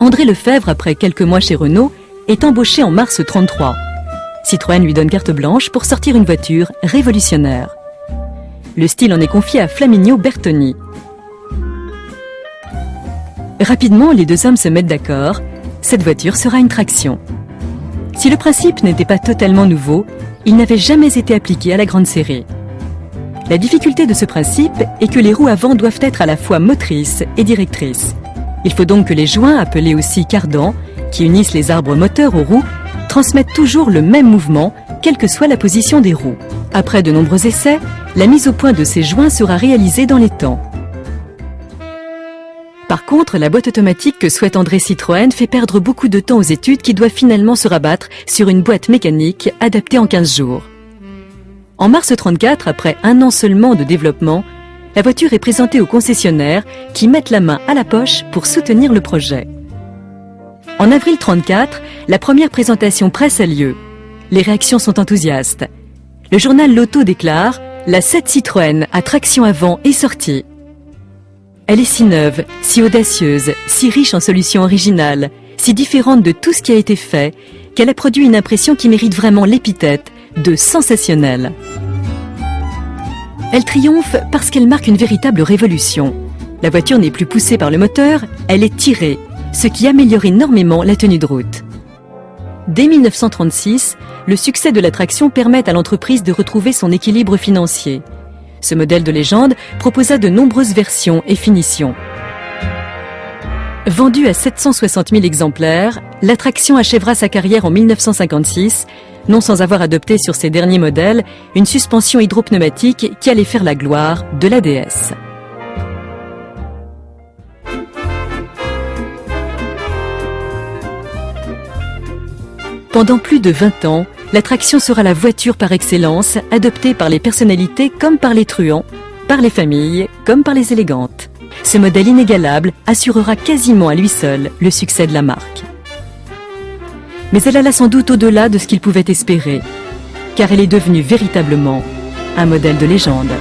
André Lefebvre, après quelques mois chez Renault, est embauché en mars 1933. Citroën lui donne carte blanche pour sortir une voiture révolutionnaire. Le style en est confié à Flaminio Bertoni. Rapidement, les deux hommes se mettent d'accord. Cette voiture sera une traction. Si le principe n'était pas totalement nouveau, il n'avait jamais été appliqué à la grande série. La difficulté de ce principe est que les roues avant doivent être à la fois motrices et directrices. Il faut donc que les joints, appelés aussi cardans, qui unissent les arbres moteurs aux roues, transmettent toujours le même mouvement, quelle que soit la position des roues. Après de nombreux essais, la mise au point de ces joints sera réalisée dans les temps. Par contre, la boîte automatique que souhaite André Citroën fait perdre beaucoup de temps aux études qui doivent finalement se rabattre sur une boîte mécanique adaptée en 15 jours. En mars 1934, après un an seulement de développement, la voiture est présentée aux concessionnaires qui mettent la main à la poche pour soutenir le projet. En avril 1934, la première présentation presse a lieu. Les réactions sont enthousiastes. Le journal L'Auto déclare « La 7 Citroën à traction avant est sortie. Elle est si neuve, si audacieuse, si riche en solutions originales, si différente de tout ce qui a été fait, qu'elle a produit une impression qui mérite vraiment l'épithète de sensationnelle. Elle triomphe parce qu'elle marque une véritable révolution. La voiture n'est plus poussée par le moteur, elle est tirée, ce qui améliore énormément la tenue de route. Dès 1936, le succès de la traction permet à l'entreprise de retrouver son équilibre financier. Ce modèle de légende proposa de nombreuses versions et finitions. Vendue à 760 000 exemplaires, la traction achèvera sa carrière en 1956, non sans avoir adopté sur ses derniers modèles une suspension hydropneumatique qui allait faire la gloire de la DS. Pendant plus de 20 ans, la traction sera la voiture par excellence, adoptée par les personnalités comme par les truands, par les familles comme par les élégantes. Ce modèle inégalable assurera quasiment à lui seul le succès de la marque. Mais elle alla sans doute au-delà de ce qu'il pouvait espérer, car elle est devenue véritablement un modèle de légende.